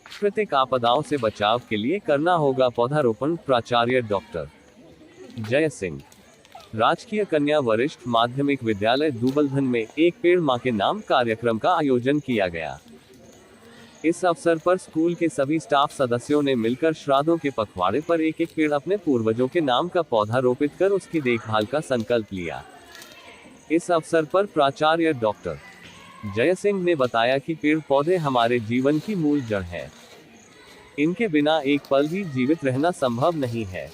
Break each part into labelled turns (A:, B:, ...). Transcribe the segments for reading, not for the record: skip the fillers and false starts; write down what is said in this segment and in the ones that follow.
A: प्राकृतिक आपदाओं से बचाव के लिए करना होगा पौधारोपण, प्राचार्य डॉक्टर जय सिंह। राजकीय कन्या वरिष्ठ माध्यमिक विद्यालय दुबलधन में एक पेड़ मां के नाम कार्यक्रम का आयोजन किया गया। इस अवसर पर स्कूल के सभी स्टाफ सदस्यों ने मिलकर श्राद्धों के पखवाड़े पर एक एक पेड़ अपने पूर्वजों के नाम का पौधा रोपित कर उसकी देखभाल का संकल्प लिया। इस अवसर पर प्राचार्य डॉक्टर जय सिंह ने बताया कि पेड़ पौधे हमारे जीवन की मूल जड़ है। इनके बिना एक पल भी जीवित रहना संभव नहीं है।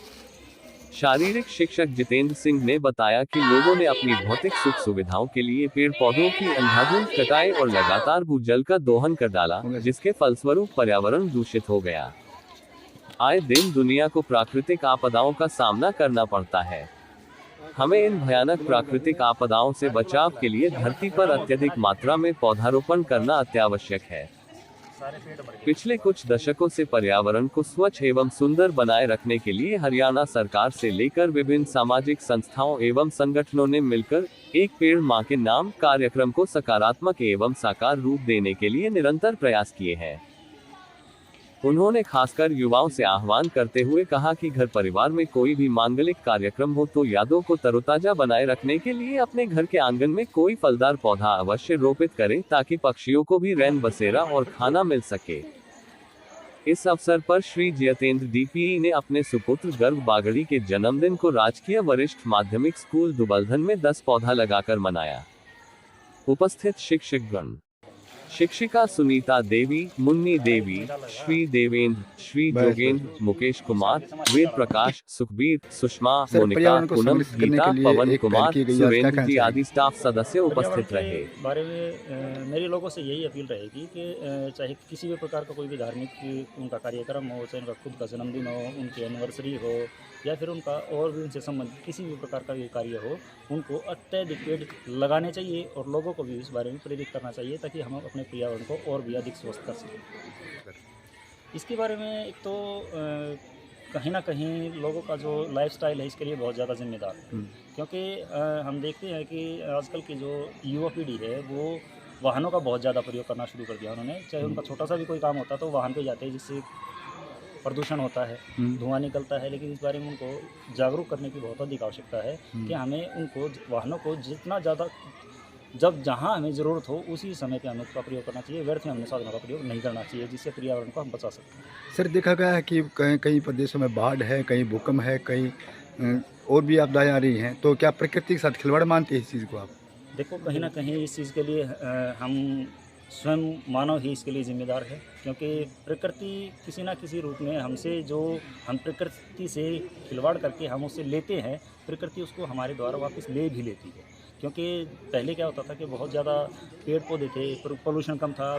A: शारीरिक शिक्षक जितेंद्र सिंह ने बताया कि लोगों ने अपनी भौतिक सुख सुविधाओं के लिए पेड़ पौधों की अंधाधुंध कटाई और लगातार भूजल का दोहन कर डाला, जिसके फलस्वरूप पर्यावरण दूषित हो गया। आए दिन दुनिया को प्राकृतिक आपदाओं का सामना करना पड़ता है। हमें इन भयानक प्राकृतिक आपदाओं से बचाव के लिए धरती पर अत्यधिक मात्रा में पौधारोपण करना अत्यावश्यक है। पिछले कुछ दशकों से पर्यावरण को स्वच्छ एवं सुंदर बनाए रखने के लिए हरियाणा सरकार से लेकर विभिन्न सामाजिक संस्थाओं एवं संगठनों ने मिलकर एक पेड़ मां के नाम कार्यक्रम को सकारात्मक एवं साकार रूप देने के लिए निरंतर प्रयास किए हैं। उन्होंने खासकर युवाओं से आह्वान करते हुए कहा कि घर परिवार में कोई भी मांगलिक कार्यक्रम हो तो यादों को तरोताजा बनाए रखने के लिए अपने घर के आंगन में कोई फलदार पौधा अवश्य रोपित करें, ताकि पक्षियों को भी रैन बसेरा और खाना मिल सके। इस अवसर पर श्री जितेंद्र डीपीई ने अपने सुपुत्र गर्व बागड़ी के जन्मदिन को राजकीय वरिष्ठ माध्यमिक स्कूल दुबलधन में 10 पौधा लगाकर मनाया। उपस्थित शिक्षकगण, शिक्षिका सुनीता देवी, मुन्नी देवी, श्री देवेंद्र, श्री जोगेंद्र, मुकेश कुमार, वेद प्रकाश, सुखबीर, सुषमा, मोनिका, पूनम, गीता, पवन कुमार, सुरेंद्र जी आदि स्टाफ सदस्य उपस्थित रहे।
B: बारे में मेरी लोगों से यही अपील रहेगी कि चाहे किसी भी प्रकार का कोई भी धार्मिक उनका कार्यक्रम हो, चाहे उनका खुद का जन्मदिन हो, उनकी एनिवर्सरी हो, या फिर उनका और भी उनसे संबंधित किसी भी प्रकार का ये कार्य हो, उनको अत्यधिक पेड़ लगाने चाहिए और लोगों को भी इस बारे में प्रेरित करना चाहिए, ताकि हम अपने पर्यावरण को और भी अधिक स्वस्थ कर सकें। इसके बारे में एक तो कहीं ना कहीं लोगों का जो लाइफस्टाइल है इसके लिए बहुत ज़्यादा जिम्मेदार है, क्योंकि हम देखते हैं कि आजकल की जो युवा पीढ़ी है वो वाहनों का बहुत ज़्यादा प्रयोग करना शुरू कर दिया उन्होंने। चाहे उनका छोटा सा भी कोई काम होता है तो वाहन पे जाते हैं, जिससे प्रदूषण होता है, धुआं निकलता है। लेकिन इस बारे में उनको जागरूक करने की बहुत अधिक आवश्यकता है कि हमें उनको वाहनों को जितना ज़्यादा जब जहाँ हमें ज़रूरत हो उसी समय पे हमें उसका प्रयोग करना चाहिए। व्यर्थ में हमने साधनों का प्रयोग नहीं करना चाहिए, जिससे पर्यावरण को हम बचा सकते हैं।
C: सर, देखा गया है कि कहीं कई प्रदेशों में बाढ़ है, कहीं भूकंप है, कहीं और भी आपदाएं आ रही हैं, तो क्या प्रकृति के साथ खिलवाड़ मानते हैं इस चीज़ को आप?
B: देखो, कहीं ना कहीं इस चीज़ के लिए हम स्वयं मानव ही इसके लिए जिम्मेदार है, क्योंकि प्रकृति किसी ना किसी रूप में हमसे जो हम प्रकृति से खिलवाड़ करके हम उससे लेते हैं, प्रकृति उसको हमारे द्वारा वापस ले भी लेती है। क्योंकि पहले क्या होता था कि बहुत ज़्यादा पेड़ पौधे थे, पोल्यूशन कम था।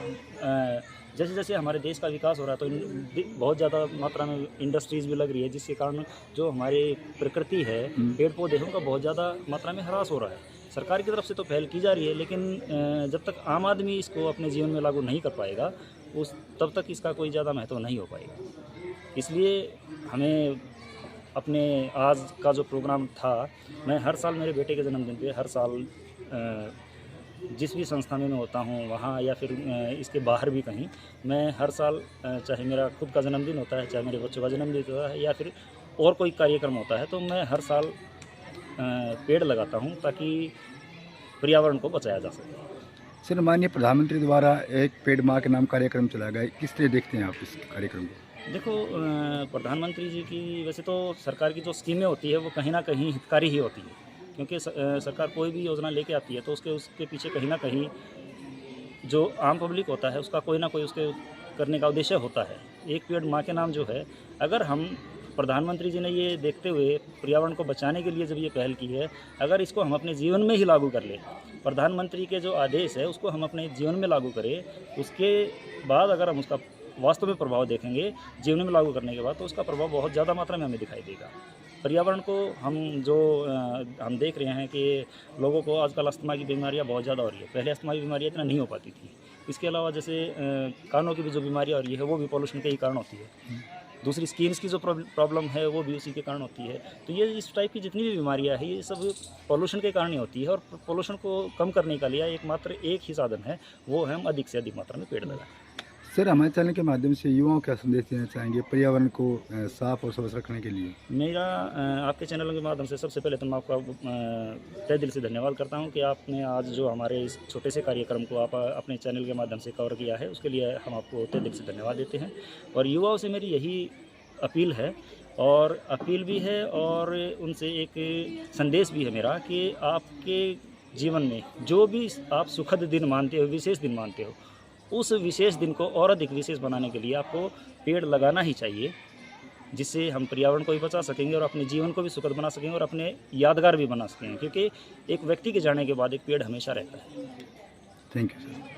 B: जैसे जैसे हमारे देश का विकास हो रहा है तो बहुत ज़्यादा मात्रा में इंडस्ट्रीज़ भी लग रही है, जिसके कारण जो हमारे प्रकृति है, पेड़ पौधे हैं, उनका बहुत ज़्यादा मात्रा में ह्रास हो रहा है। सरकार की तरफ से तो पहल की जा रही है, लेकिन जब तक आम आदमी इसको अपने जीवन में लागू नहीं कर पाएगा तब तक इसका कोई ज़्यादा महत्व नहीं हो पाएगा। इसलिए हमें अपने आज का जो प्रोग्राम था, मैं हर साल मेरे बेटे के जन्मदिन पे हर साल जिस भी संस्था में मैं होता हूँ वहाँ या फिर इसके बाहर भी कहीं, मैं हर साल चाहे मेरा खुद का जन्मदिन होता है, चाहे मेरे बच्चों का जन्मदिन होता है या फिर और कोई कार्यक्रम होता है, तो मैं हर साल पेड़ लगाता हूँ ताकि पर्यावरण को बचाया जा सके।
C: सर, माननीय प्रधानमंत्री द्वारा एक पेड़ मां के नाम कार्यक्रम चलाया गया, किस तरह देखते हैं आप इस कार्यक्रम को?
B: देखो, प्रधानमंत्री जी की वैसे तो सरकार की जो स्कीमें होती है वो कहीं ना कहीं हितकारी ही होती है, क्योंकि सरकार कोई भी योजना लेके आती है तो उसके पीछे कहीं ना कहीं जो आम पब्लिक होता है उसका कोई ना कोई उसके करने का उद्देश्य होता है। एक पेड़ माँ के नाम जो है, अगर हम प्रधानमंत्री जी ने ये देखते हुए पर्यावरण को बचाने के लिए जब ये पहल की है, अगर इसको हम अपने जीवन में ही लागू कर लें, प्रधानमंत्री के जो आदेश है उसको हम अपने जीवन में लागू करें, उसके बाद अगर हम उसका वास्तव में प्रभाव देखेंगे जीवन में लागू करने के बाद, तो उसका प्रभाव बहुत ज़्यादा मात्रा में हमें दिखाई देगा। पर्यावरण को हम देख रहे हैं कि लोगों को आजकल अस्थमा की बीमारियां बहुत ज़्यादा हो रही है। पहले अस्थमा की बीमारियां इतना नहीं हो पाती थी। इसके अलावा जैसे कानों की भी जो बीमारियां हो रही है वो भी पॉल्यूशन के ही कारण होती है। दूसरी स्किन्स की जो प्रॉब्लम है वो भी उसी के कारण होती है। तो ये इस टाइप की जितनी भी बीमारियां हैं ये सब पोल्यूशन के कारण ही होती है, और पोल्यूशन को कम करने का लिए एकमात्र एक ही साधन है, वो है हम अधिक से अधिक मात्रा में पेड़ लगाएं।
C: सर, हमारे चैनल के माध्यम से युवाओं का संदेश देना चाहेंगे पर्यावरण को साफ और स्वच्छ रखने के लिए?
B: मेरा आपके चैनल के माध्यम से सबसे पहले तो मैं आपका तहे दिल से धन्यवाद करता हूं कि आपने आज जो हमारे इस छोटे से कार्यक्रम को आप अपने चैनल के माध्यम से कवर किया है, उसके लिए हम आपको तहे दिल से धन्यवाद देते हैं। और युवाओं से मेरी यही अपील है, और अपील भी है और उनसे एक संदेश भी है मेरा, कि आपके जीवन में जो भी आप सुखद दिन मानते हो, विशेष दिन मानते हो, उस विशेष दिन को और अधिक विशेष बनाने के लिए आपको पेड़ लगाना ही चाहिए, जिससे हम पर्यावरण को भी बचा सकेंगे और अपने जीवन को भी सुखद बना सकेंगे और अपने यादगार भी बना सकेंगे, क्योंकि एक व्यक्ति के जाने के बाद एक पेड़ हमेशा रहता है।
C: Thank you sir.